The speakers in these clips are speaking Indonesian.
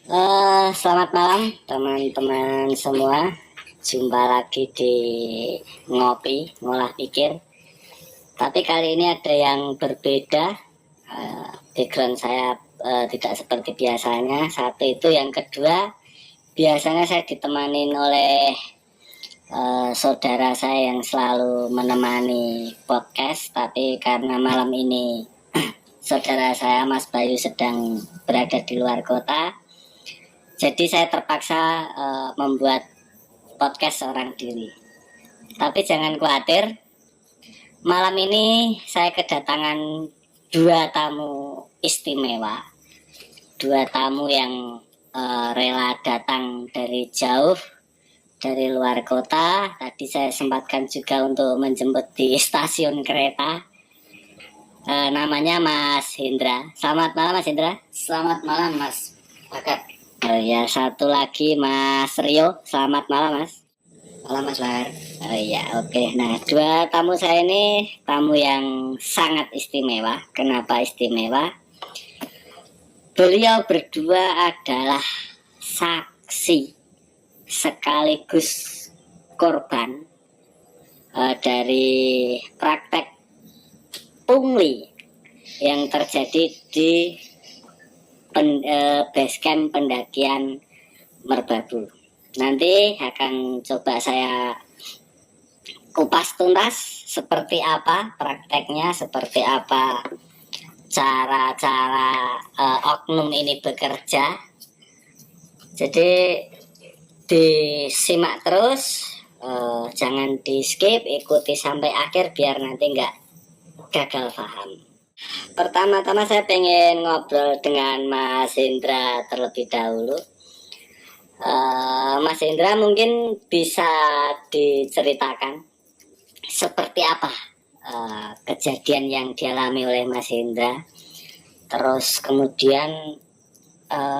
Selamat malam teman-teman semua. Jumpa lagi di ngopi ngolah pikir. Tapi kali ini ada yang berbeda. Background saya tidak seperti biasanya. Satu itu, yang kedua, biasanya saya ditemani oleh saudara saya yang selalu menemani podcast. Tapi karena malam ini saudara saya Mas Bayu sedang berada di luar kota, jadi saya terpaksa membuat podcast seorang diri. Tapi jangan khawatir, malam ini saya kedatangan dua tamu istimewa. Dua tamu yang rela datang dari jauh, dari luar kota. Tadi saya sempatkan juga untuk menjemput di stasiun kereta. Namanya Mas Hendra. Selamat malam Mas Hendra. Selamat malam Mas Bagat. Oh ya, satu lagi Mas Rio. Selamat malam Mas. Malam Mas Bahar. Oh iya, oke. Nah, dua tamu saya ini tamu yang sangat istimewa. Kenapa istimewa? Beliau berdua adalah saksi sekaligus korban dari praktek pungli yang terjadi di base camp pendakian Merbabu. Nanti akan coba saya kupas tuntas seperti apa prakteknya, seperti apa cara-cara oknum ini bekerja. Jadi disimak terus, jangan di skip, ikuti sampai akhir biar nanti nggak gagal paham. Pertama-tama saya pengen ngobrol dengan Mas Hendra terlebih dahulu. Mas Hendra mungkin bisa diceritakan seperti apa kejadian yang dialami oleh Mas Hendra, terus kemudian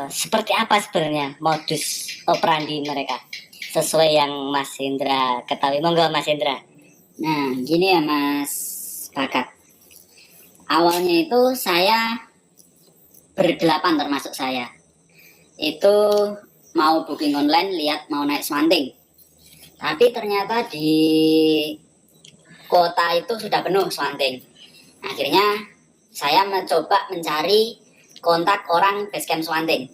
seperti apa sebenarnya modus operandi mereka sesuai yang Mas Hendra ketahui. Monggo Mas Hendra. Nah, gini ya Mas Bagat. Awalnya itu saya berdelapan termasuk saya. Itu mau booking online, lihat mau naik Swanting. Tapi ternyata di kota itu sudah penuh Swanting. Akhirnya saya mencoba mencari kontak orang basecamp Swanting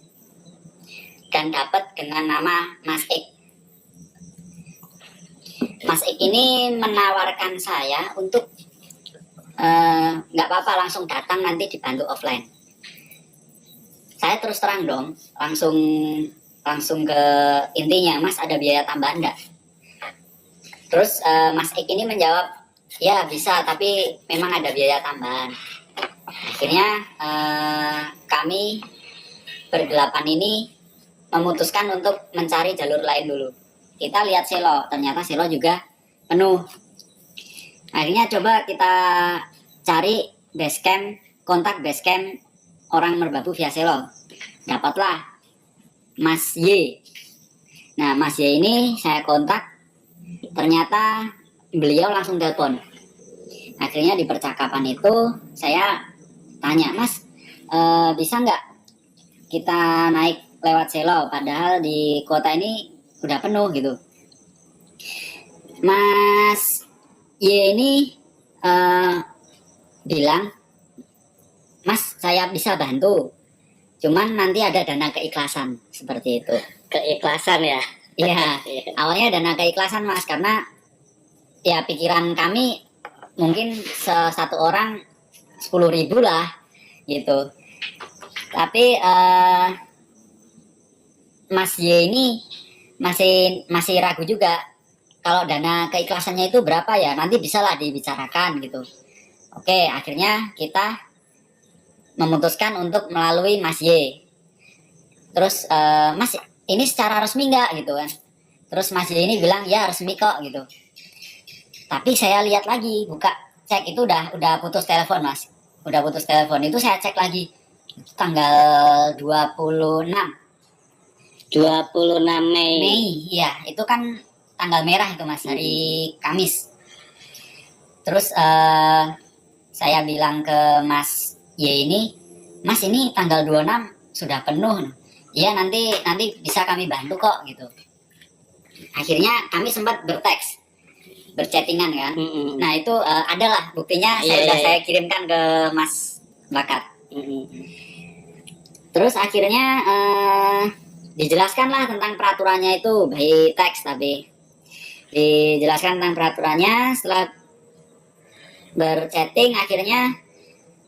dan dapat dengan nama Mas Ik. Mas Ik ini menawarkan saya untuk nggak apa-apa langsung datang, nanti dibantu offline. Saya terus terang dong, langsung ke intinya, Mas ada biaya tambahan nggak? Terus Mas Ik ini menjawab, ya bisa, tapi memang ada biaya tambahan. Akhirnya kami berdelapan ini memutuskan untuk mencari jalur lain dulu. Kita lihat Selo, ternyata Selo juga penuh. Akhirnya coba kita cari basecamp, kontak basecamp orang Merbabu via Selo. Dapatlah Mas Y. Nah, Mas Y ini saya kontak, ternyata beliau langsung telepon. Akhirnya di percakapan itu saya tanya, Mas, bisa nggak kita naik lewat Selo, padahal di kota ini udah penuh gitu. Mas Y ini bilang, Mas saya bisa bantu, cuman nanti ada dana keikhlasan, seperti itu. Keikhlasan ya? Iya, awalnya dana keikhlasan Mas, karena ya pikiran kami mungkin satu orang 10.000 lah gitu. Tapi Mas Y ini masih ragu juga, kalau dana keikhlasannya itu berapa ya, nanti bisa lah dibicarakan gitu. Oke, akhirnya kita memutuskan untuk melalui Mas Y. Terus Mas, ini secara resmi nggak gitu kan? Terus Mas Y ini bilang ya resmi kok gitu. Tapi saya lihat lagi, buka cek itu udah putus telepon Mas. Udah putus telepon, itu saya cek lagi tanggal 26 Mei. Iya, itu kan tanggal merah itu Mas, hari Kamis. Terus saya bilang ke Mas Y ini, Mas ini tanggal 26 sudah penuh. iya nanti bisa kami bantu kok gitu. Akhirnya kami sempat berchattingan kan. Nah itu adalah buktinya, saya kirimkan ke Mas Bakat. Terus akhirnya dijelaskanlah tentang peraturannya itu by teks, tapi dijelaskan tentang peraturannya. Setelah berchatting akhirnya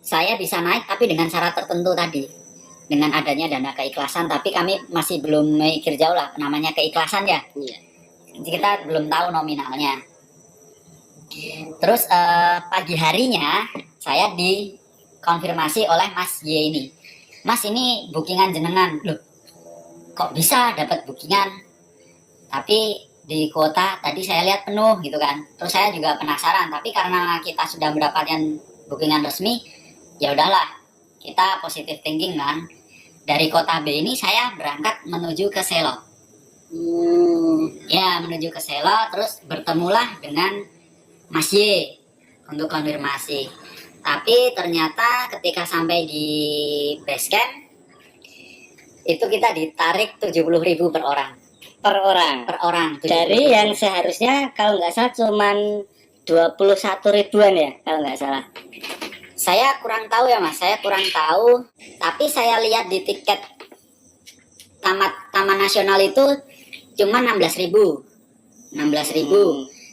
saya bisa naik, tapi dengan syarat tertentu tadi, dengan adanya dana keikhlasan. Tapi kami masih belum mikir jauh lah, namanya keikhlasan ya. Jadi kita belum tahu nominalnya. Terus pagi harinya saya dikonfirmasi oleh Mas Y ini, Mas ini bookingan jenengan. Loh, kok bisa dapat bookingan? Tapi di kuota tadi saya lihat penuh gitu kan. Terus saya juga penasaran, tapi karena kita sudah mendapatkan bookingan resmi, ya udahlah, kita positive thinking kan. Dari kota B ini saya berangkat menuju ke Selo. Ya, menuju ke Selo, terus bertemulah dengan Mas Y untuk konfirmasi. Tapi ternyata ketika sampai di base camp itu kita ditarik 70.000 per orang. Per orang. Dari yang seharusnya kalau nggak salah cuman 21 ribuan ya, kalau nggak salah. Saya kurang tahu ya Mas, saya kurang tahu. Tapi saya lihat di tiket Taman Nasional itu cuma 16.000.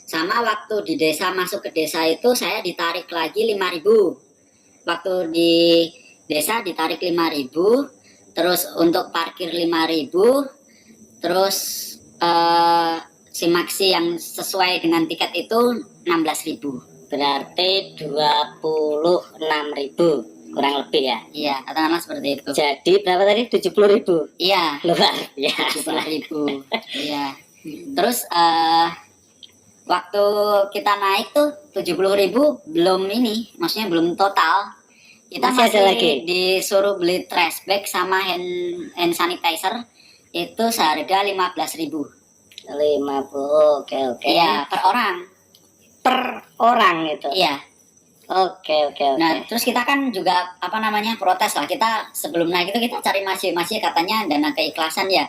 Sama waktu di desa, masuk ke desa itu saya ditarik lagi 5.000. Waktu di desa ditarik 5.000. Terus untuk parkir 5.000. Terus simaksi yang sesuai dengan tiket itu 16.000. Berarti 26.000 kurang lebih ya. Iya, katakanlah seperti itu. Jadi berapa tadi? 70.000. Iya. Luar biasa. 70.000. Iya. Terus waktu kita naik tuh 70.000 belum ini, maksudnya belum total. Kita masih lagi disuruh beli trash bag sama hand sanitizer itu seharga 15.000. 50. Oke. Iya, per orang itu. Iya. Oke. Nah, terus kita kan juga protes lah. Kita sebelum naik itu kita cari masih katanya dana keikhlasan ya.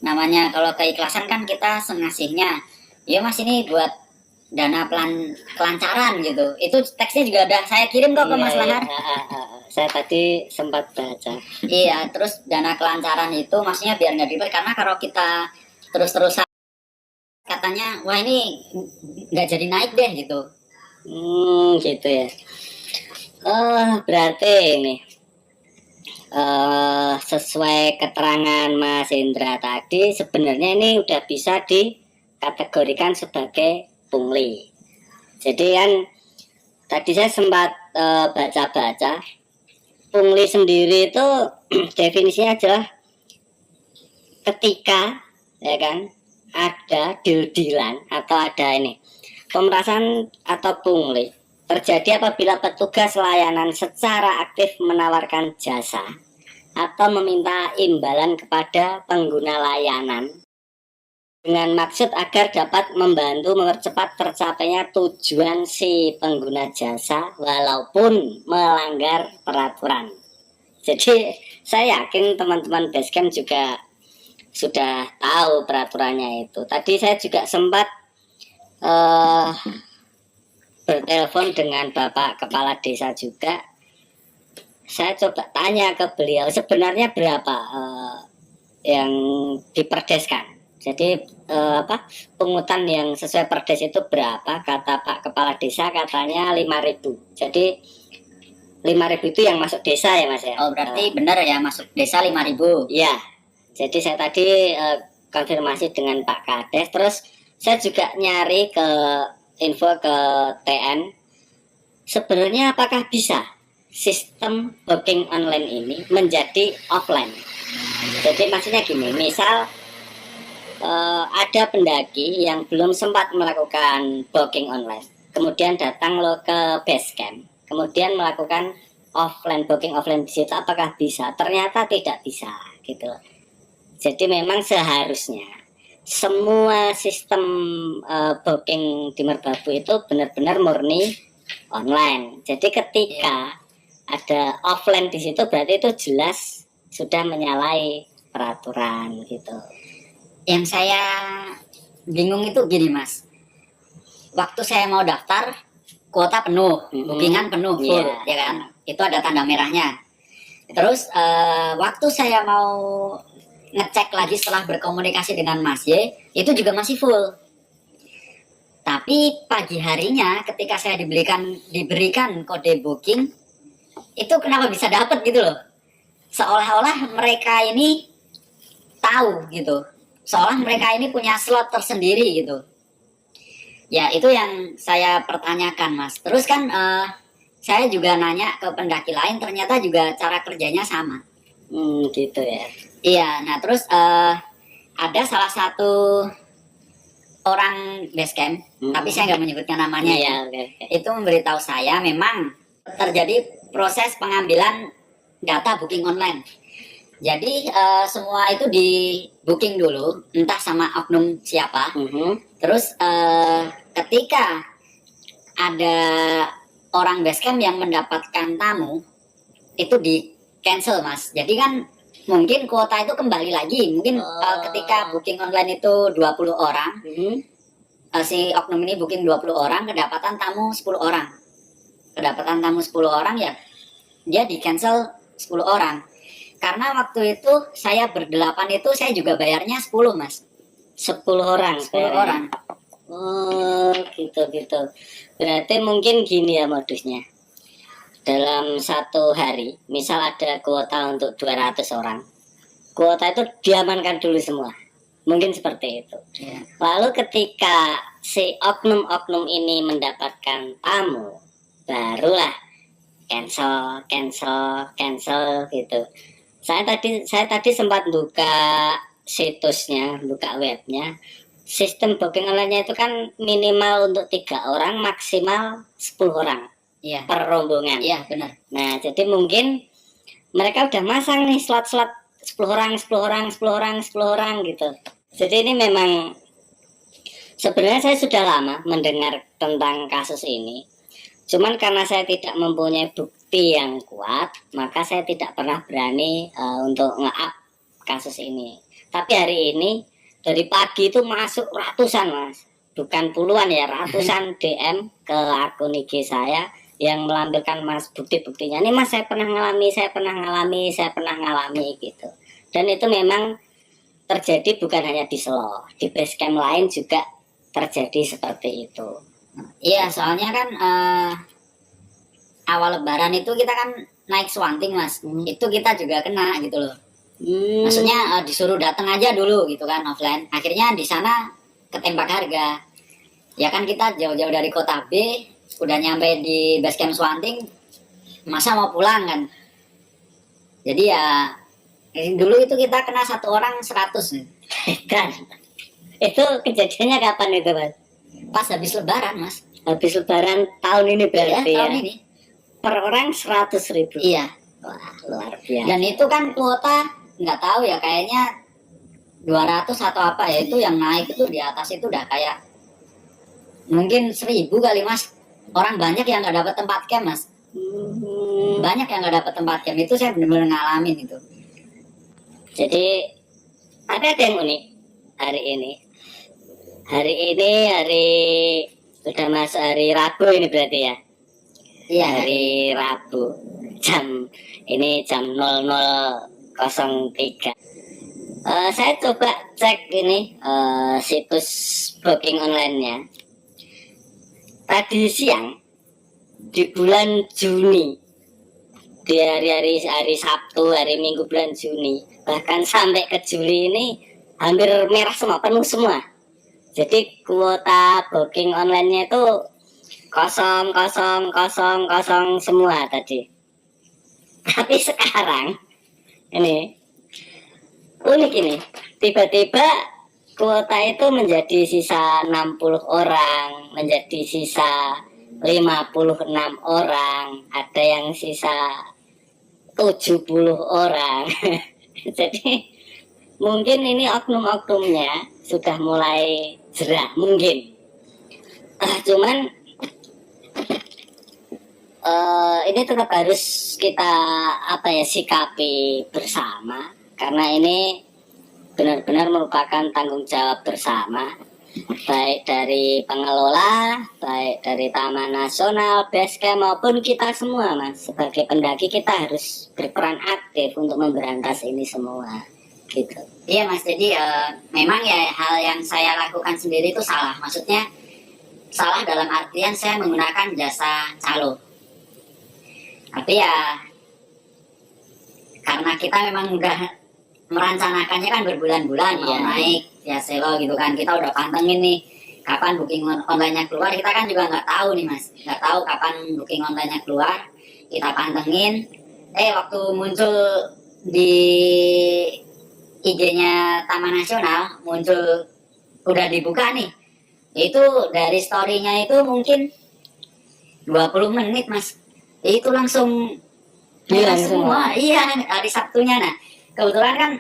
Namanya kalau keikhlasan kan kita sengasihnya. Ya Mas, ini buat dana kelancaran gitu. Itu teksnya juga udah saya kirim kok ke Mas Lahar. Saya tadi sempat baca. Iya, terus dana kelancaran itu maksudnya biar nggak ribet, karena kalau kita terus-terusan katanya wah ini nggak jadi naik deh gitu. Gitu ya. Berarti ini sesuai keterangan Mas Indra tadi, sebenarnya ini udah bisa dikategorikan sebagai pungli. Jadi kan tadi saya sempat baca-baca, pungli sendiri itu definisinya adalah ketika ya kan ada deal-dealan atau ada ini pemerasan atau pungli terjadi apabila petugas layanan secara aktif menawarkan jasa atau meminta imbalan kepada pengguna layanan dengan maksud agar dapat membantu mempercepat tercapainya tujuan si pengguna jasa walaupun melanggar peraturan. Jadi saya yakin teman-teman Basecamp juga sudah tahu peraturannya itu. Tadi saya juga sempat bertelepon dengan Bapak Kepala Desa juga. Saya coba tanya ke beliau sebenarnya berapa yang diperdeskan. Jadi pungutan yang sesuai perdes itu berapa? Kata Pak Kepala Desa katanya 5.000. Jadi 5.000 itu yang masuk desa ya Mas ya? Oh berarti benar ya, masuk desa 5.000. Iya. Jadi saya tadi konfirmasi dengan Pak Kades. Terus saya juga nyari ke info ke TN. Sebenarnya apakah bisa sistem booking online ini menjadi offline? Jadi maksudnya gini, misal ada pendaki yang belum sempat melakukan booking online, kemudian datang lo ke Basecamp, kemudian melakukan booking offline di situ, apakah bisa? Ternyata tidak bisa, gitu. Jadi memang seharusnya semua sistem booking di Merbabu itu benar-benar murni online. Jadi ketika ada offline di situ berarti itu jelas sudah menyalahi peraturan gitu. Yang saya bingung itu gini Mas, waktu saya mau daftar kuota penuh, bookingan penuh full, Iya. ya kan? Itu ada tanda merahnya. Terus waktu saya mau ngecek lagi setelah berkomunikasi dengan Mas Y, itu juga masih full. Tapi pagi harinya ketika saya diberikan kode booking, itu kenapa bisa dapet gitu loh? Seolah-olah mereka ini tahu gitu, seolah mereka ini punya slot tersendiri gitu. Ya itu yang saya pertanyakan Mas. Terus kan saya juga nanya ke pendaki lain, ternyata juga cara kerjanya sama. Gitu ya. Iya, nah terus ada salah satu orang basecamp, tapi saya nggak menyebutkan namanya ya. Oke. Itu memberitahu saya memang terjadi proses pengambilan data booking online. Jadi semua itu di booking dulu, entah sama oknum siapa. Terus ketika ada orang basecamp yang mendapatkan tamu, itu di cancel Mas. Jadi kan mungkin kuota itu kembali lagi. Mungkin ketika booking online itu 20 orang, si oknum ini booking 20 orang, kedapatan tamu 10 orang. Kedapatan tamu 10 orang ya, dia di cancel 10 orang. Karena waktu itu saya berdelapan itu saya juga bayarnya 10 Mas. 10 orang. 10 orang. Oh gitu. Berarti mungkin gini ya modusnya. Dalam satu hari, misal ada kuota untuk 200 orang, kuota itu diamankan dulu semua. Mungkin seperti itu. Ya. Lalu ketika si oknum-oknum ini mendapatkan tamu, barulah cancel gitu. Saya tadi sempat buka situsnya, buka webnya. Sistem booking online-nya itu kan minimal untuk 3 orang, maksimal 10 orang. Iya. Per rombongan. Iya benar. Nah jadi mungkin mereka udah masang nih slot-slot 10 orang gitu. Jadi ini memang sebenarnya saya sudah lama mendengar tentang kasus ini. Cuman karena saya tidak mempunyai bukti yang kuat, maka saya tidak pernah berani untuk nge-up kasus ini. Tapi hari ini dari pagi itu masuk ratusan Mas, bukan puluhan ya, ratusan DM ke akun IG saya yang melampirkan Mas bukti-buktinya. Ini Mas saya pernah ngalami gitu. Dan itu memang terjadi bukan hanya di Selo, di basecamp lain juga terjadi seperti itu. Iya, soalnya kan awal lebaran itu kita kan naik swanting Mas. Itu kita juga kena gitu loh. Maksudnya disuruh datang aja dulu gitu kan offline. Akhirnya di sana ketembak harga. Ya kan kita jauh-jauh dari kota B, udah nyampe di basecamp swanting, masa mau pulang kan. Jadi ya dulu itu kita kena 1 orang 100. Kan itu kejadiannya kapan itu Mas? Pas habis lebaran Mas. Habis lebaran tahun ini berarti Tahun ya? ini. Per orang 100.000. Iya. Wah luar biasa. Dan itu kan kuota nggak tahu ya, kayaknya 200 atau apa ya, itu yang naik itu di atas itu udah kayak mungkin 1.000 kali Mas. Orang banyak yang nggak dapat tempat camp Mas. Banyak yang nggak dapat tempat camp, itu saya benar-benar ngalamin itu. Jadi ada yang unik hari ini. Hari udah masuk hari Rabu ini berarti ya? Iya. Hari Rabu jam 00.03. Saya coba cek ini situs booking online-nya. Tadi siang di bulan Juni, di hari Sabtu, hari Minggu bulan Juni, bahkan sampai ke Juli ini hampir merah semua, penuh semua. Jadi kuota booking online-nya itu kosong semua tadi. Tapi sekarang ini unik ini, tiba-tiba kuota itu menjadi sisa 60 orang, menjadi sisa 56 orang, ada yang sisa 70 orang. Jadi mungkin ini oknum-oknumnya sudah mulai jerah mungkin. Cuman ini tetap harus kita sikapi bersama. karena ini benar-benar merupakan tanggung jawab bersama, baik dari pengelola, baik dari Taman Nasional, Basecamp maupun kita semua, Mas. Sebagai pendaki kita harus berperan aktif untuk memberantas ini semua, gitu. Iya Mas, jadi memang ya hal yang saya lakukan sendiri itu salah. Maksudnya salah dalam artian saya menggunakan jasa calo. Tapi ya karena kita memang udah merencanakannya kan berbulan-bulan mau Iya. naik ya selo gitu kan, kita udah pantengin nih kapan booking online-nya keluar. Kita kan juga nggak tahu nih Mas, nggak tahu kapan booking online-nya keluar, kita pantengin. Waktu muncul di IG-nya Taman Nasional, muncul udah dibuka nih, itu dari story-nya itu mungkin 20 menit Mas, itu langsung Hilang semua. Iya, hari Sabtunya. Nah kebetulan kan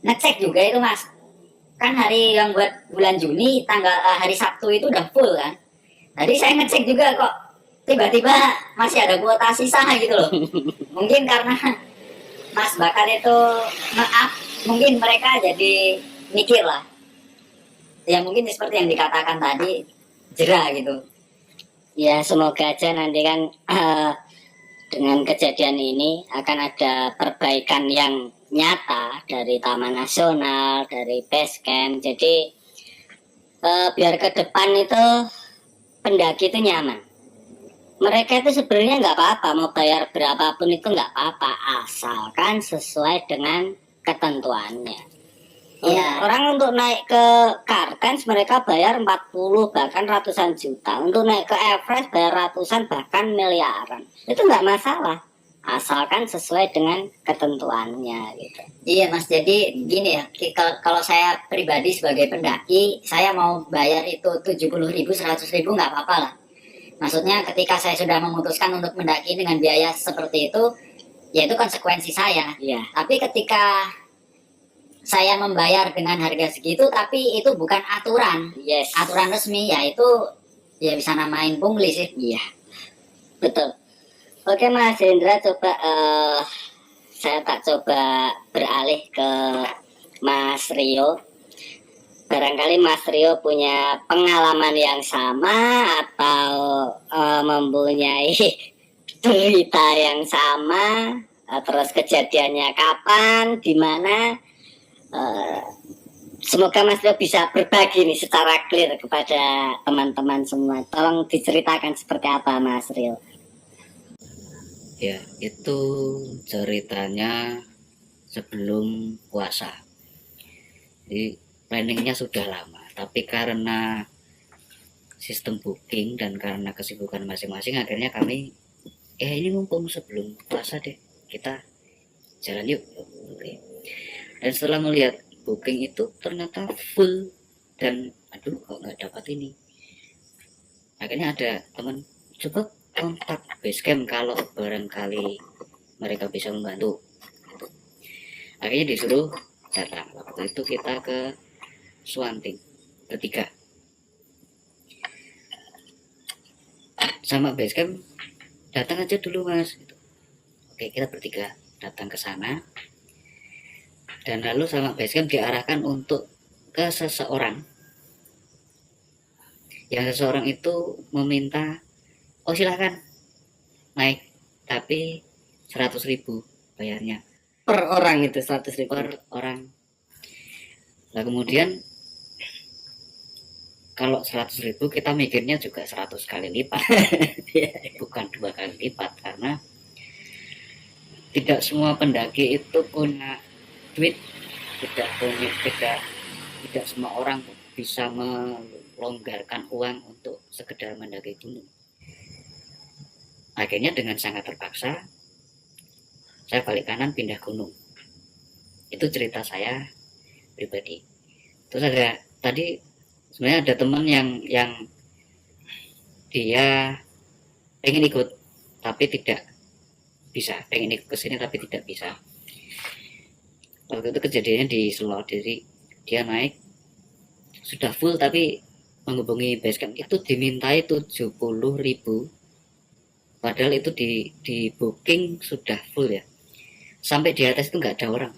ngecek juga itu Mas, kan hari yang buat bulan Juni tanggal hari Sabtu itu udah full kan. Tadi saya ngecek juga kok tiba-tiba masih ada kuota sisa gitu loh. Mungkin karena Mas Bakar itu nge-up, mungkin mereka jadi mikir lah. Ya mungkin seperti yang dikatakan tadi, jerah gitu. Ya semoga aja nanti kan dengan kejadian ini akan ada perbaikan yang nyata dari Taman Nasional, dari Basecamp. Jadi biar ke depan itu pendaki itu nyaman. Mereka itu sebenarnya nggak apa-apa, mau bayar berapapun itu nggak apa-apa, asalkan sesuai dengan ketentuannya. Iya. Orang untuk naik ke Kartens mereka bayar 40 bahkan ratusan juta. Untuk naik ke Everest bayar ratusan bahkan miliaran. Itu nggak masalah, asalkan sesuai dengan ketentuannya gitu. Iya Mas, jadi gini ya, kalau saya pribadi sebagai pendaki, saya mau bayar itu 70.000, 100.000 nggak apa-apa lah. Maksudnya ketika saya sudah memutuskan untuk mendaki dengan biaya seperti itu, ya itu konsekuensi saya. Iya. Tapi ketika saya membayar dengan harga segitu, tapi itu bukan aturan, Yes. aturan resmi, ya itu ya bisa namain pungli sih. Iya, betul. Oke Mas Hendra, coba saya tak coba beralih ke Mas Rio. Barangkali Mas Rio punya pengalaman yang sama atau mempunyai cerita yang sama, terus kejadiannya kapan, di mana. Semoga Mas Rio bisa berbagi nih secara clear kepada teman-teman semua. Tolong diceritakan seperti apa Mas Rio. Ya, itu ceritanya sebelum puasa. Jadi planningnya sudah lama, tapi karena sistem booking dan karena kesibukan masing-masing, akhirnya kami ini mumpung sebelum puasa deh, kita jalan yuk. Oke. Dan setelah melihat booking itu ternyata full dan aduh kok nggak dapat ini. Akhirnya ada teman, coba kontak Basecamp kalau barangkali mereka bisa membantu. Akhirnya disuruh datang. Waktu itu kita ke Swanting bertiga sama Basecamp, datang aja dulu Mas. Oke, kita bertiga datang ke sana dan lalu sama Basecamp diarahkan untuk ke seseorang. Yang seseorang itu meminta, oh silahkan naik, tapi 100.000 bayarnya Per orang itu 100.000 per orang. Nah kemudian kalau 100.000 kita mikirnya juga 100 kali lipat, bukan 2 kali lipat, karena tidak semua pendaki itu punya duit, tidak semua orang bisa melonggarkan uang untuk sekedar mendaki gunung. Akhirnya dengan sangat terpaksa saya balik kanan pindah gunung. Itu cerita saya pribadi. Terus ada tadi sebenarnya ada teman yang dia pengen ikut tapi tidak bisa, pengen ikut ke sini tapi tidak bisa. Waktu itu kejadiannya di Sulawesi, jadi dia naik sudah full tapi menghubungi Basecamp itu dimintai 70.000, padahal itu di booking sudah full ya. Sampai di atas itu nggak ada orang.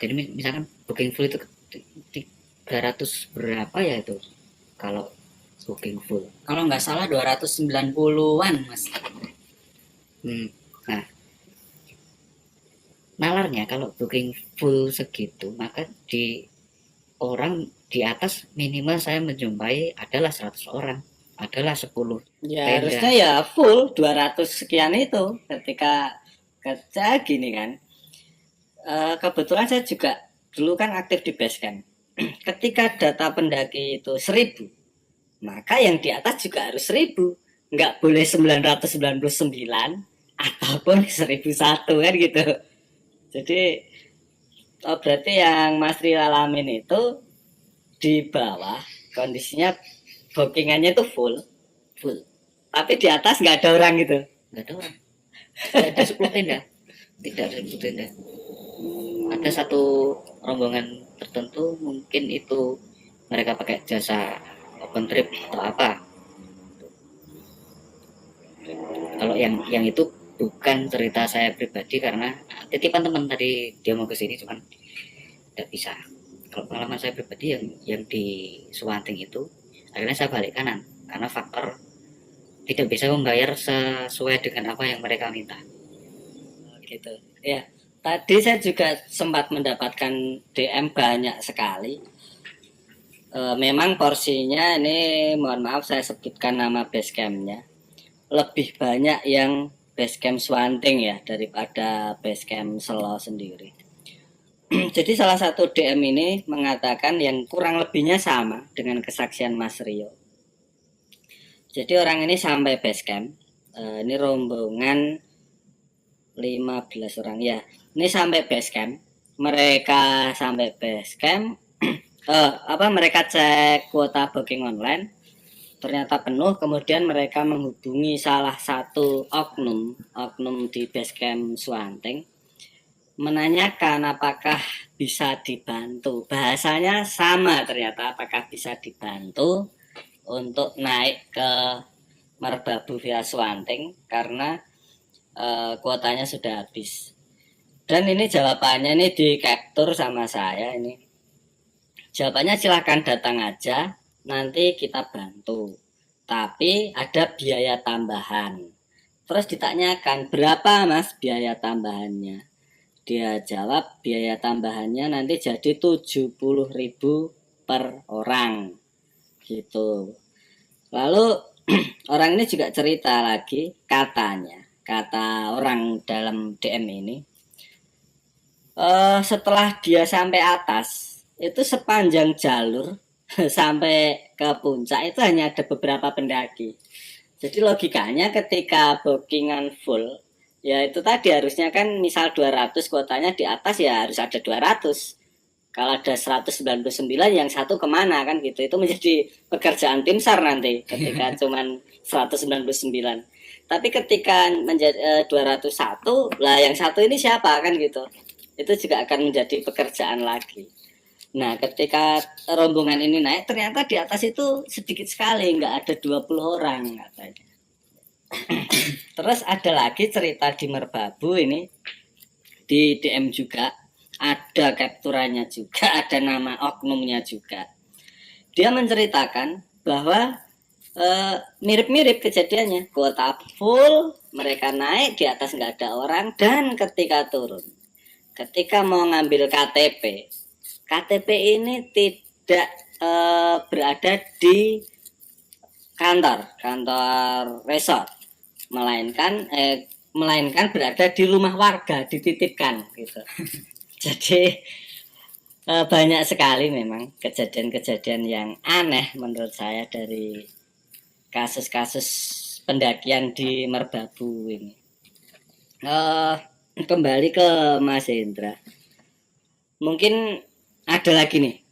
Jadi misalkan booking full itu 300 berapa ya itu kalau booking full. Kalau nggak salah 290-an mas. Nah, nalarnya kalau booking full segitu, maka di orang di atas minimal saya menjumpai adalah 100 orang, adalah 10 Ya tenda. harusnya ya full 200 sekian itu ketika kerja gini kan. Kebetulan saya juga dulu kan aktif di Basecamp. Ketika data pendaki itu 1000, maka yang di atas juga harus 1000. Nggak boleh 999 ataupun 1001 kan gitu. Jadi berarti yang Mas Rio alamin itu di bawah kondisinya bookingannya itu full. Tapi di atas nggak ada orang gitu. Nggak ada orang. Ada 10 tenda. Tidak ada 10 tenda. Ada satu rombongan tertentu mungkin itu mereka pakai jasa open trip atau apa. Kalau yang itu bukan cerita saya pribadi karena titipan teman tadi dia mau kesini cuman tidak bisa. Kalau pengalaman saya pribadi yang di Suwanting itu akhirnya saya balik kanan karena faktor tidak bisa membayar sesuai dengan apa yang mereka minta. Gitu. Ya, tadi saya juga sempat mendapatkan DM banyak sekali. Memang porsinya ini mohon maaf saya sebutkan nama basecampnya lebih banyak yang Basecamp Suwanting ya daripada Basecamp Selo sendiri. Jadi salah satu DM ini mengatakan yang kurang lebihnya sama dengan kesaksian Mas Rio. Jadi orang ini sampai Basecamp, ini rombongan 15 orang ya. Ini sampai Basecamp, mereka sampai Basecamp, mereka cek kuota booking online. Ternyata penuh, kemudian mereka menghubungi salah satu oknum di Basecamp Suwanting, menanyakan apakah bisa dibantu. Bahasanya sama ternyata, apakah bisa dibantu untuk naik ke Merbabu via Suwanting karena kuotanya sudah habis. Dan ini jawabannya ini di capture sama saya ini. Jawabannya silahkan datang aja. Nanti kita bantu, tapi ada biaya tambahan. Terus ditanyakan berapa mas biaya tambahannya. Dia jawab biaya tambahannya nanti jadi 70.000 per orang gitu. Lalu orang ini juga cerita lagi, kata orang dalam DM ini, setelah dia sampai atas itu sepanjang jalur sampai ke puncak itu hanya ada beberapa pendaki. Jadi logikanya ketika bookingan full, ya itu tadi harusnya kan misal 200 kuotanya di atas ya harus ada 200. Kalau ada 199 yang satu kemana kan gitu. Itu menjadi pekerjaan tim SAR nanti ketika cuman 199. Tapi ketika menjadi 201, lah yang satu ini siapa kan gitu. Itu juga akan menjadi pekerjaan lagi. Nah ketika rombongan ini naik ternyata di atas itu sedikit sekali, nggak ada 20 orang katanya. Terus ada lagi cerita di Merbabu ini, di DM juga, ada capturannya juga, ada nama oknumnya juga. Dia menceritakan bahwa mirip-mirip kejadiannya, kuota full, mereka naik, di atas nggak ada orang, dan ketika turun, ketika mau ngambil KTP ini tidak berada di kantor resort, melainkan berada di rumah warga, dititipkan gitu. Jadi banyak sekali memang kejadian-kejadian yang aneh menurut saya dari kasus-kasus pendakian di Merbabu ini. Kembali ke Mas Hendra, mungkin ada lagi nih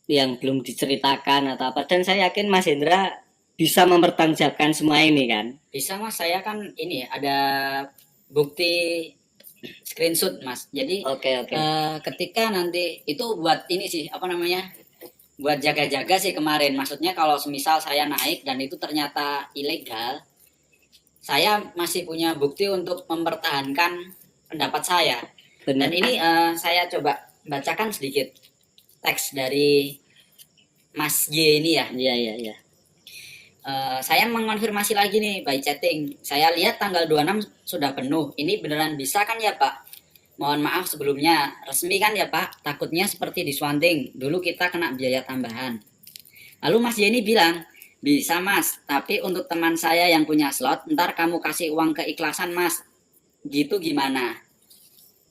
yang belum diceritakan atau apa, dan saya yakin Mas Hendra bisa mempertanggungjawabkan semua ini kan. Bisa mas, saya kan ini ada bukti screenshot mas. Jadi Oke. ketika nanti itu buat ini sih buat jaga-jaga sih kemarin. Maksudnya kalau semisal saya naik dan itu ternyata ilegal, saya masih punya bukti untuk mempertahankan pendapat saya. Dan ini saya coba bacakan sedikit teks dari Mas Y ini ya. Iya. Saya mengonfirmasi lagi nih by chatting. Saya lihat tanggal 26 sudah penuh. Ini beneran bisa kan ya Pak? Mohon maaf sebelumnya. Resmi kan ya Pak? Takutnya seperti di Swanting. Dulu kita kena biaya tambahan. Lalu Mas Y ini bilang, bisa Mas, tapi untuk teman saya yang punya slot, ntar kamu kasih uang keikhlasan Mas. Gitu gimana?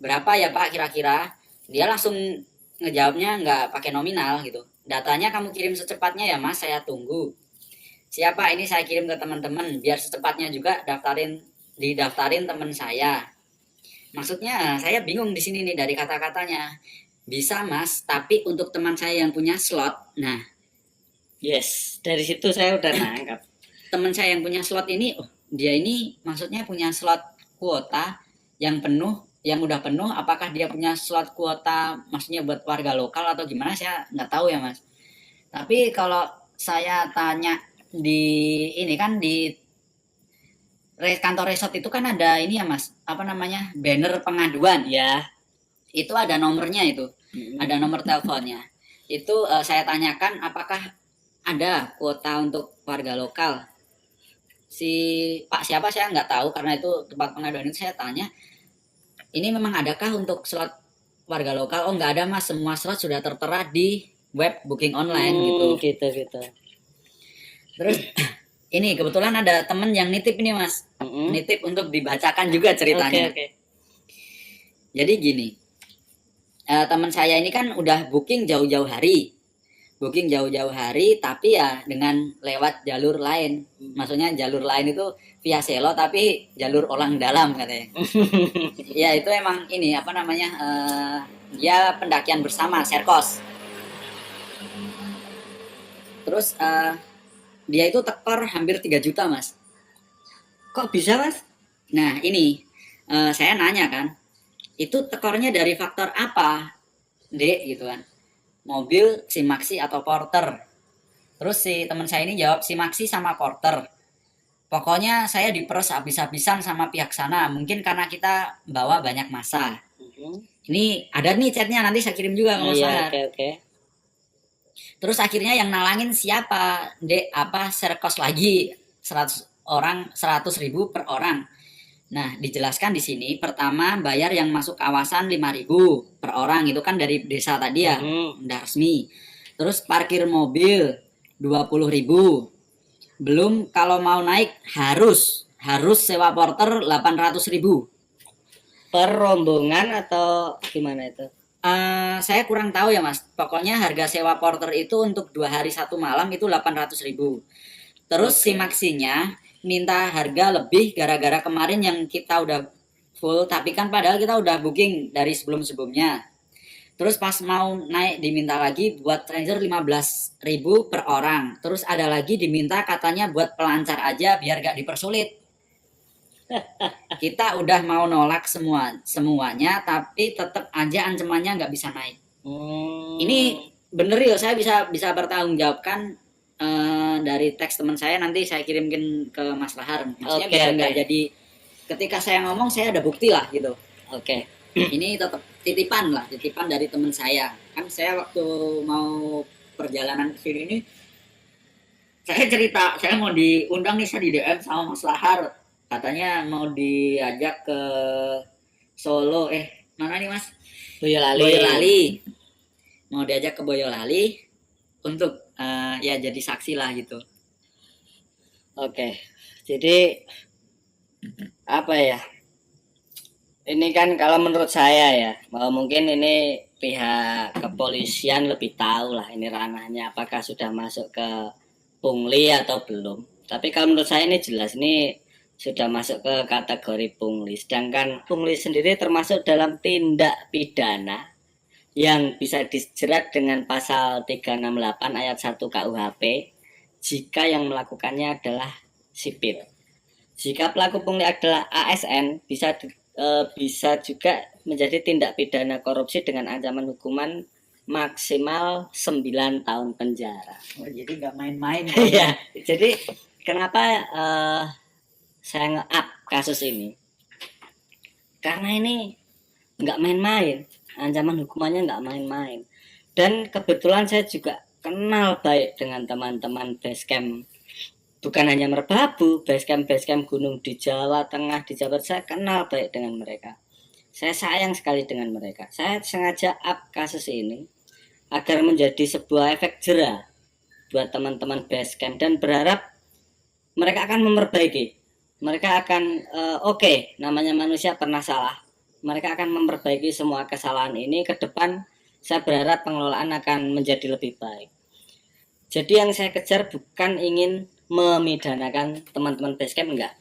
Berapa ya Pak kira-kira? Dia langsung ngejawabnya nggak pakai nominal gitu. Datanya kamu kirim secepatnya ya Mas, saya tunggu. Siapa ini saya kirim ke teman-teman biar secepatnya juga didaftarin teman saya. Maksudnya saya bingung di sini nih dari kata-katanya. Bisa Mas, tapi untuk teman saya yang punya slot. Nah, Yes, dari situ saya udah nangkap. teman saya yang punya slot ini, oh, dia ini maksudnya punya slot kuota yang penuh, yang udah penuh. Apakah dia punya slot kuota maksudnya buat warga lokal atau gimana, saya nggak tahu ya Mas. Tapi kalau saya tanya di ini kan di kantor resort itu kan ada ini ya Mas, apa namanya, banner pengaduan. Ya. Itu ada nomornya itu, Mm-mm. ada nomor teleponnya. Itu saya tanyakan apakah ada kuota untuk warga lokal. Si Pak siapa saya nggak tahu karena itu tempat pengaduan itu saya tanya, ini memang adakah untuk slot warga lokal? Oh nggak ada Mas, semua slot sudah tertera di web booking online gitu. Gitu. Terus ini kebetulan ada temen yang nitip ini Mas, Mm-mm. nitip untuk dibacakan juga ceritanya. Oke. Jadi gini, teman saya ini kan udah booking jauh-jauh hari, tapi ya dengan lewat jalur lain. Maksudnya jalur lain itu via Selo tapi jalur orang dalam katanya. Ya itu emang ini apa namanya, dia pendakian bersama Serkos. Terus dia itu tekor hampir 3 juta Mas. Kok bisa Mas? Nah ini saya nanya kan, itu tekornya dari faktor apa Dek gitu kan, mobil, simaksi atau porter? Terus si teman saya ini jawab simaksi sama porter. Pokoknya saya diperes habis-habisan sama pihak sana, mungkin karena kita bawa banyak masa. Ini ada nih chatnya, nanti saya kirim juga kalau Iya, salah. oke. Terus akhirnya yang nalangin siapa Dek? Apa Serkos lagi, 100 orang 100.000 per orang. Nah, dijelaskan di sini, pertama bayar yang masuk kawasan 5.000 per orang, itu kan dari desa tadi ya, udah resmi. Terus parkir mobil 20.000. Belum kalau mau naik harus sewa porter 800.000. Per rombongan atau gimana itu? Saya kurang tahu ya Mas. Pokoknya harga sewa porter itu untuk 2 hari 1 malam itu 800.000. Terus simaksinya minta harga lebih gara-gara kemarin yang kita udah full, tapi kan padahal kita udah booking dari sebelum-sebelumnya. Terus pas mau naik diminta lagi buat stranger 15.000 per orang. Terus ada lagi diminta katanya buat pelancar aja biar gak dipersulit. Kita udah mau nolak semuanya, tapi tetap aja ancamannya nggak bisa naik. Ini bener ya, saya bisa bertanggung jawabkan dari teks teman saya, nanti saya kirimkin ke Mas Lahar. Maksudnya biar nggak jadi ketika saya ngomong saya ada bukti lah gitu. Oke. Ini tetap titipan dari teman saya. Kan saya waktu mau perjalanan ke sini ini, saya cerita saya mau diundang nih, saya di DM sama Mas Lahar. Katanya mau diajak ke Solo, mana nih Mas? Boyolali. Mau diajak ke Boyolali untuk ya jadi saksi lah gitu. Oke. Jadi apa ya? Ini kan kalau menurut saya ya, bahwa mungkin ini pihak kepolisian lebih tahu lah ini ranahnya apakah sudah masuk ke pungli atau belum. Tapi kalau menurut saya ini jelas ini sudah masuk ke kategori pungli. Sedangkan pungli sendiri termasuk dalam tindak pidana yang bisa dijerat dengan pasal 368 ayat 1 KUHP jika yang melakukannya adalah sipir. Jika pelaku pungli adalah ASN, bisa juga menjadi tindak pidana korupsi dengan ancaman hukuman maksimal 9 tahun penjara. Oh, jadi nggak main-main. Ya. Jadi kenapa saya nge-up kasus ini? Karena ini nggak main-main, ancaman hukumannya nggak main-main. Dan kebetulan saya juga kenal baik dengan teman-teman basecamp, bukan hanya Merbabu, basecamp gunung di Jawa Tengah, di Jawa Barat, saya kenal baik dengan mereka. Saya sayang sekali dengan mereka. Saya sengaja up kasus ini agar menjadi sebuah efek jera buat teman-teman basecamp dan berharap mereka akan memperbaiki. Mereka akan oke, namanya manusia pernah salah. Mereka akan memperbaiki semua kesalahan ini ke depan. Saya berharap pengelolaan akan menjadi lebih baik. Jadi yang saya kejar bukan ingin memidanakan teman-teman basecamp, enggak.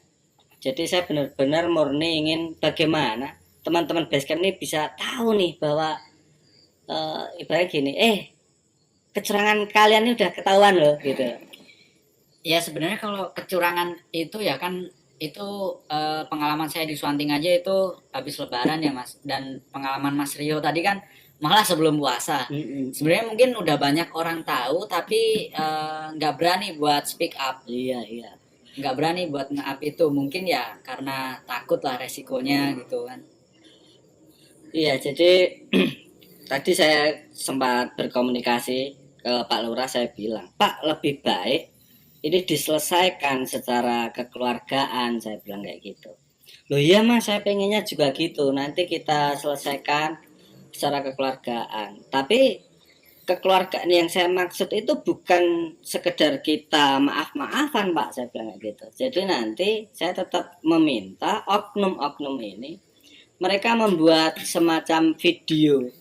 Jadi saya benar-benar murni ingin bagaimana teman-teman basecamp ini bisa tahu nih bahwa ibaratnya gini, kecurangan kalian ini udah ketahuan loh gitu. Ya sebenarnya kalau kecurangan itu ya kan itu pengalaman saya di Swanting aja itu habis lebaran ya Mas, dan pengalaman Mas Rio tadi kan malah sebelum puasa. Sebenarnya mungkin udah banyak orang tahu tapi nggak berani buat speak up. Iya. Nggak berani buat nge-up itu, mungkin ya karena takut lah resikonya gitu kan. Iya, jadi tadi saya sempat berkomunikasi ke Pak Lurah, saya bilang, Pak, lebih baik ini diselesaikan secara kekeluargaan, saya bilang kayak gitu. Loh iya Mas, saya pengennya juga gitu, nanti kita selesaikan secara kekeluargaan. Tapi kekeluargaan yang saya maksud itu bukan sekedar kita maaf-maafan Pak, saya bilang kayak gitu. Jadi nanti saya tetap meminta oknum-oknum ini mereka membuat semacam video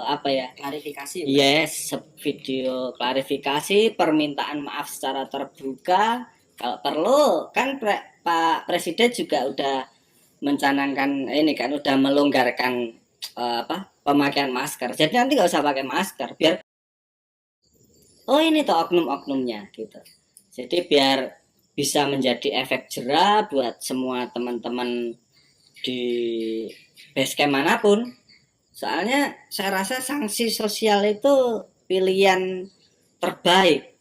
apa ya, Klarifikasi. yes, video klarifikasi, permintaan maaf secara terbuka. Kalau perlu kan Pak Presiden juga udah mencanangkan ini kan, udah melonggarkan pemakaian masker. Jadi nanti nggak usah pakai masker, biar ini tuh oknum-oknumnya gitu. Jadi biar bisa menjadi efek jera buat semua teman-teman di basecamp manapun. Soalnya saya rasa sanksi sosial itu pilihan terbaik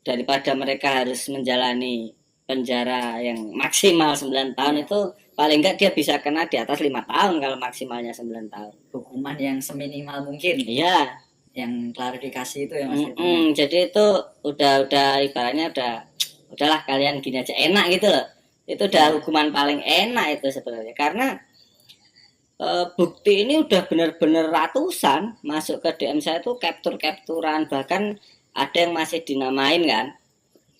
daripada mereka harus menjalani penjara yang maksimal 9 tahun. Itu paling enggak dia bisa kena di atas 5 tahun kalau maksimalnya 9 tahun. Hukuman yang seminimal mungkin. Iya. Yang klarifikasi itu ya Mas. Jadi itu udah ibaratnya udahlah kalian gini aja, enak gitu loh. Itu udah hukuman paling enak itu sebenarnya, karena bukti ini udah benar-benar ratusan masuk ke DM saya tuh, capturan, bahkan ada yang masih dinamain kan.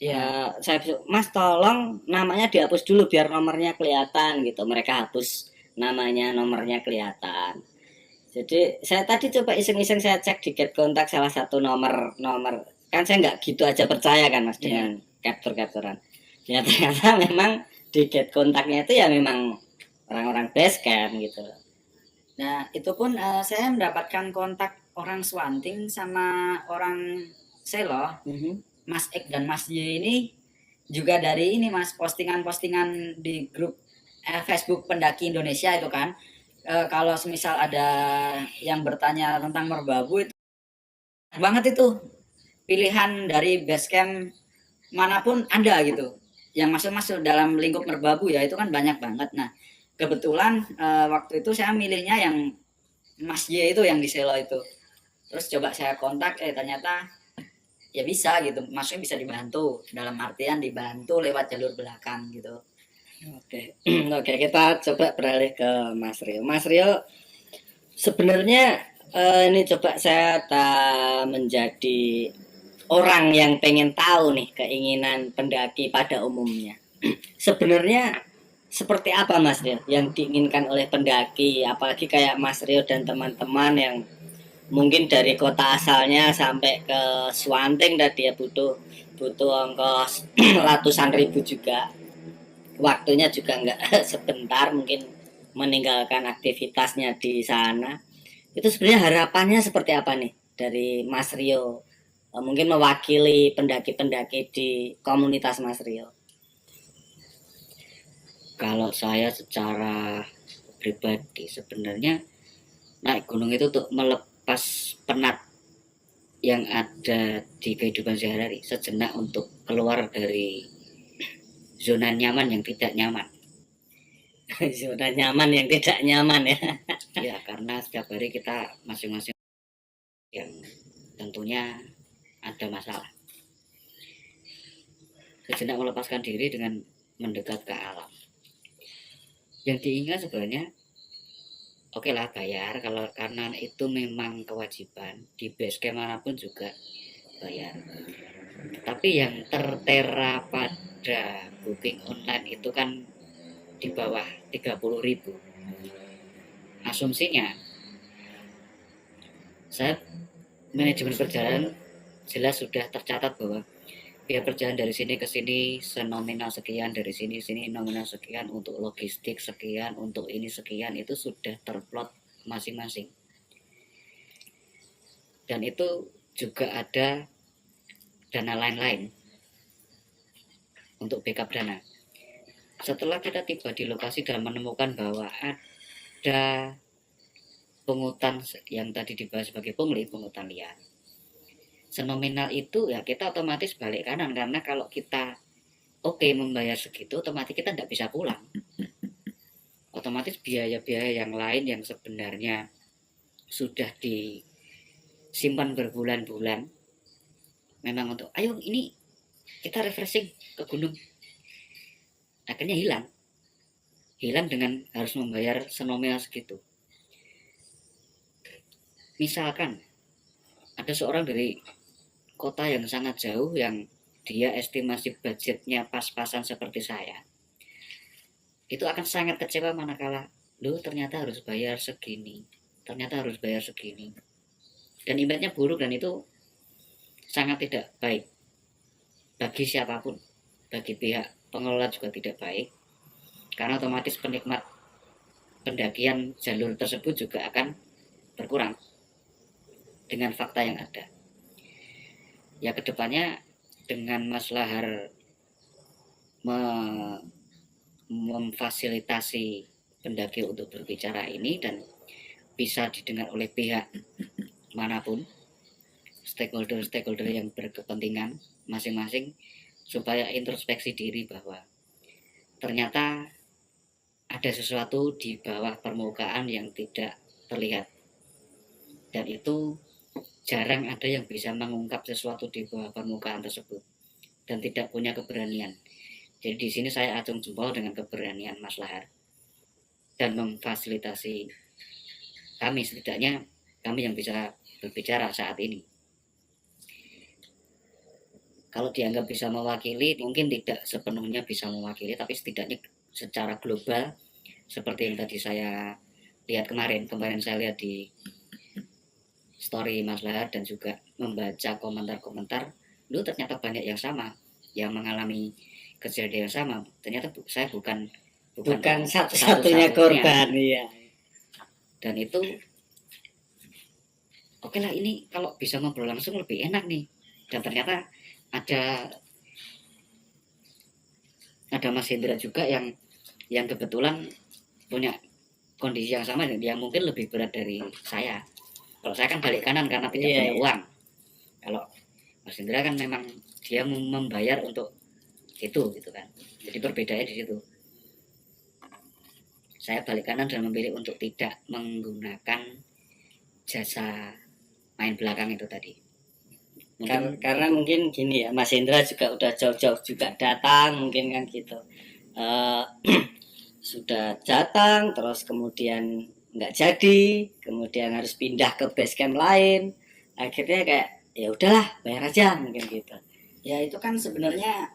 Iya. Saya Mas tolong namanya dihapus dulu biar nomornya kelihatan gitu. Mereka hapus namanya, nomornya kelihatan. Jadi saya tadi coba iseng-iseng saya cek di get kontak salah satu nomor, kan saya nggak gitu aja percaya kan Mas dengan capturan. Ya ternyata memang di get kontaknya itu ya memang orang-orang basecamp gitu. Nah itu pun saya mendapatkan kontak orang Swanting sama orang Selo, Mas Ek dan Mas Y ini juga dari ini Mas, postingan-postingan di grup Facebook Pendaki Indonesia itu kan. Kalau semisal ada yang bertanya tentang Merbabu itu banget itu pilihan dari basecamp manapun ada gitu yang masuk dalam lingkup Merbabu ya, itu kan banyak banget. Nah kebetulan waktu itu saya milihnya yang Mas Y itu yang di Selo itu. Terus coba saya kontak, ternyata ya bisa gitu, maksudnya bisa dibantu, dalam artian dibantu lewat jalur belakang gitu. Oke, kita coba beralih ke Mas Rio. Mas Rio, sebenarnya ini coba saya menjadi orang yang pengen tahu nih keinginan pendaki pada umumnya. Sebenarnya seperti apa Mas Rio yang diinginkan oleh pendaki, apalagi kayak Mas Rio dan teman-teman yang mungkin dari kota asalnya sampai ke Swanting tadi ya, butuh ongkos ratusan ribu juga. Waktunya juga nggak sebentar, mungkin meninggalkan aktivitasnya di sana. Itu sebenarnya harapannya seperti apa nih dari Mas Rio, mungkin mewakili pendaki-pendaki di komunitas Mas Rio? Kalau saya secara pribadi sebenarnya naik gunung itu untuk melepas penat yang ada di kehidupan sehari-hari, sejenak untuk keluar dari zona nyaman yang tidak nyaman. Zona nyaman yang tidak nyaman ya. Ya karena setiap hari kita masing-masing yang tentunya ada masalah. Sejenak melepaskan diri dengan mendekat ke alam. Yang diingat sebenarnya oke lah bayar, kalau karena itu memang kewajiban di basecamp manapun juga bayar. Tapi yang tertera pada booking online itu kan di bawah 30.000. Asumsinya saya manajemen perjalanan jelas sudah tercatat bahwa biaya perjalanan dari sini ke sini senominal sekian, dari sini nominal sekian, untuk logistik sekian, untuk ini sekian, itu sudah terplot masing-masing. Dan itu juga ada dana lain-lain untuk backup dana. Setelah kita tiba di lokasi dan menemukan bahwa ada pungutan yang tadi dibahas sebagai pungli, pungutan liar, senominal itu ya kita otomatis balik kanan, karena kalau kita membayar segitu, otomatis kita tidak bisa pulang. Otomatis biaya-biaya yang lain yang sebenarnya sudah disimpan berbulan-bulan, memang untuk ayo ini kita refreshing ke gunung, akhirnya hilang dengan harus membayar senominal segitu. Misalkan ada seorang dari kota yang sangat jauh yang dia estimasi budgetnya pas-pasan seperti saya, itu akan sangat kecewa manakala ternyata harus bayar segini, dan imbasnya buruk, dan itu sangat tidak baik bagi siapapun. Bagi pihak pengelola juga tidak baik, karena otomatis penikmat pendakian jalur tersebut juga akan berkurang dengan fakta yang ada. Ya kedepannya dengan Mas Lahar memfasilitasi pendaki untuk berbicara ini dan bisa didengar oleh pihak manapun, stakeholder yang berkepentingan masing-masing, supaya introspeksi diri bahwa ternyata ada sesuatu di bawah permukaan yang tidak terlihat, dan itu jarang ada yang bisa mengungkap sesuatu di bawah permukaan tersebut dan tidak punya keberanian. Jadi di sini saya acung jempol dengan keberanian Mas Lahar dan memfasilitasi kami, setidaknya kami yang bisa berbicara saat ini. Kalau dianggap bisa mewakili, mungkin tidak sepenuhnya bisa mewakili, tapi setidaknya secara global seperti yang tadi saya lihat kemarin saya lihat di story Mas Lahar dan juga membaca komentar-komentar, ternyata banyak yang sama yang mengalami kejadian yang sama. Ternyata saya bukan satu-satunya korban, iya. Dan itu oke lah, ini kalau bisa ngobrol langsung lebih enak nih. Dan ternyata ada Mas Hendra juga yang kebetulan punya kondisi yang sama dan yang mungkin lebih berat dari saya. Kalau saya kan balik kanan karena tidak punya uang. Kalau Mas Indra kan memang dia membayar untuk itu gitu kan. Jadi perbedaannya di situ. Saya balik kanan dan memilih untuk tidak menggunakan jasa main belakang itu tadi. Karena mungkin gini ya, Mas Indra juga udah jauh-jauh juga datang, mungkin kan gitu. Sudah datang terus kemudian nggak jadi, kemudian harus pindah ke base camp lain, akhirnya kayak ya udahlah bayar aja mungkin gitu. Ya itu kan sebenarnya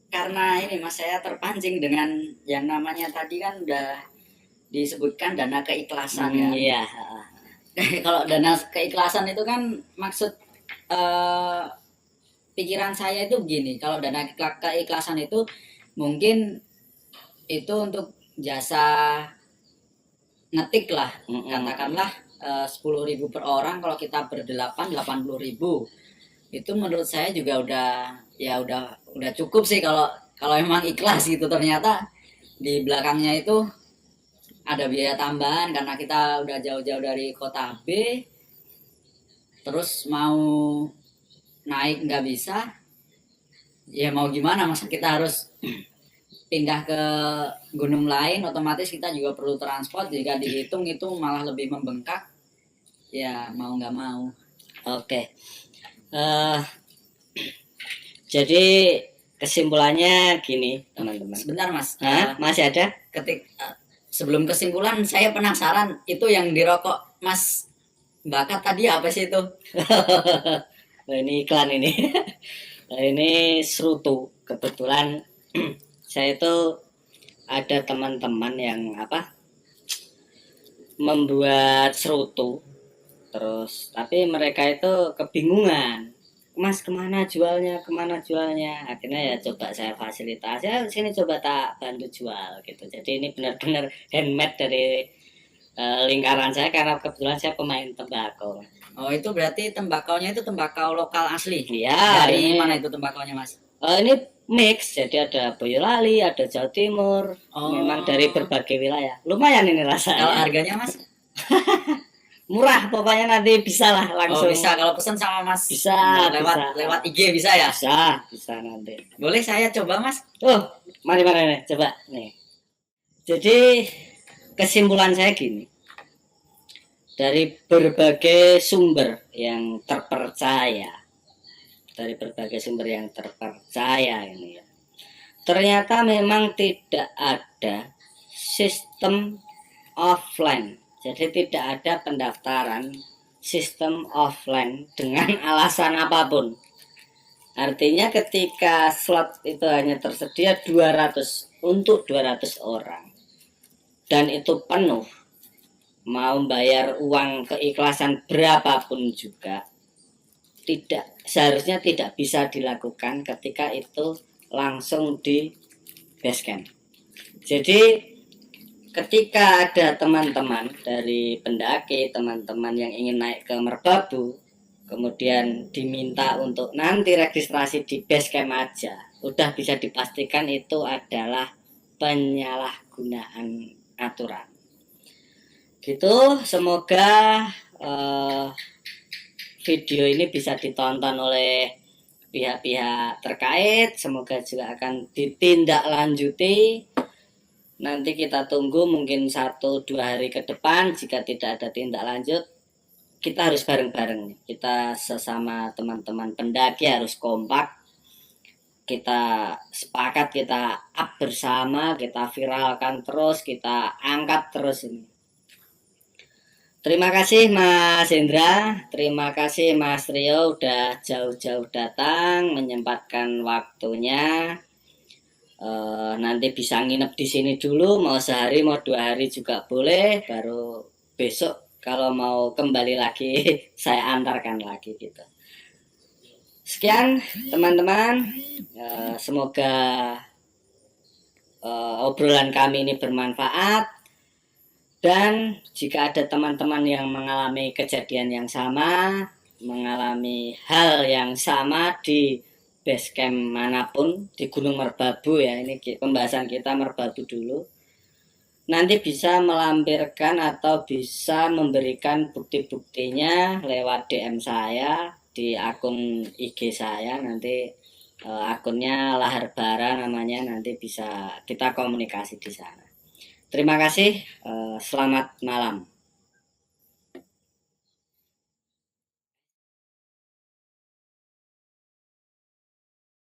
karena ini Mas, saya terpancing dengan yang namanya tadi kan udah disebutkan dana keikhlasan ya. Iya. Kalau dana keikhlasan itu kan maksud pikiran saya itu begini, kalau dana keikhlasan itu mungkin itu untuk jasa ngetik lah, katakanlah 10.000 per orang, kalau kita berdelapan 80.000, itu menurut saya juga udah cukup sih kalau emang ikhlas gitu. Ternyata di belakangnya itu ada biaya tambahan karena kita udah jauh-jauh dari kota B, terus mau naik nggak bisa, ya mau gimana, masa kita harus pindah ke gunung lain, otomatis kita juga perlu transport. Jika dihitung itu malah lebih membengkak. Ya mau nggak mau. Oke. Eh, jadi kesimpulannya gini teman-teman. Sebentar Mas. Hah? Masih ada? Sebelum kesimpulan, saya penasaran itu yang dirokok Mas bakar tadi apa sih itu? Nah, ini iklan ini. Nah, ini Serutu. Kebetulan saya itu ada teman-teman yang membuat serutu. Terus tapi mereka itu kebingungan. Mas kemana jualnya? Akhirnya ya coba saya fasilitasi. Ya, sini coba tak bantu jual gitu. Jadi ini benar-benar handmade dari lingkaran saya karena kebetulan saya pemain tembakau. Oh itu berarti tembakaunya itu tembakau lokal asli? Iya. Dari mana itu tembakaunya Mas? Ini mix, jadi ada Boyolali, ada Jawa Timur, memang dari berbagai wilayah. Lumayan ini rasanya. Kalau harganya Mas? Murah pokoknya, nanti bisa lah langsung. Oh bisa, kalau pesan sama Mas? Bisa, lewat IG bisa ya? Bisa nanti. Boleh saya coba Mas? Oh, mari nih, coba nih. Jadi kesimpulan saya gini, dari berbagai sumber yang terpercaya, ini ya, ternyata memang tidak ada sistem offline. Jadi tidak ada pendaftaran sistem offline dengan alasan apapun. Artinya ketika slot itu hanya tersedia 200 untuk 200 orang dan itu penuh, mau bayar uang keikhlasan berapapun juga seharusnya tidak bisa dilakukan ketika itu langsung di basecamp. Jadi ketika ada teman-teman dari pendaki, teman-teman yang ingin naik ke Merbabu, kemudian diminta untuk nanti registrasi di basecamp aja, udah bisa dipastikan itu adalah penyalahgunaan aturan. Gitu, semoga video ini bisa ditonton oleh pihak-pihak terkait, semoga juga akan ditindaklanjuti. Nanti kita tunggu mungkin 1-2 hari ke depan. Jika tidak ada tindak lanjut, kita harus bareng-bareng. Kita sesama teman-teman pendaki harus kompak. Kita sepakat, kita up bersama, kita viralkan terus, kita angkat terus ini. Terima kasih Mas Indra, terima kasih Mas Rio udah jauh-jauh datang, menyempatkan waktunya. Nanti bisa nginep di sini dulu, mau sehari mau 2 hari juga boleh, baru besok kalau mau kembali lagi saya antarkan lagi gitu. Sekian teman-teman, semoga obrolan kami ini bermanfaat, dan jika ada teman-teman yang mengalami kejadian yang sama, mengalami hal yang sama di basecamp manapun di Gunung Merbabu ya, ini pembahasan kita Merbabu dulu, nanti bisa melampirkan atau bisa memberikan bukti-buktinya lewat DM saya di akun IG saya. Nanti akunnya Lahar Bara namanya, nanti bisa kita komunikasi di sana. Terima kasih, selamat malam.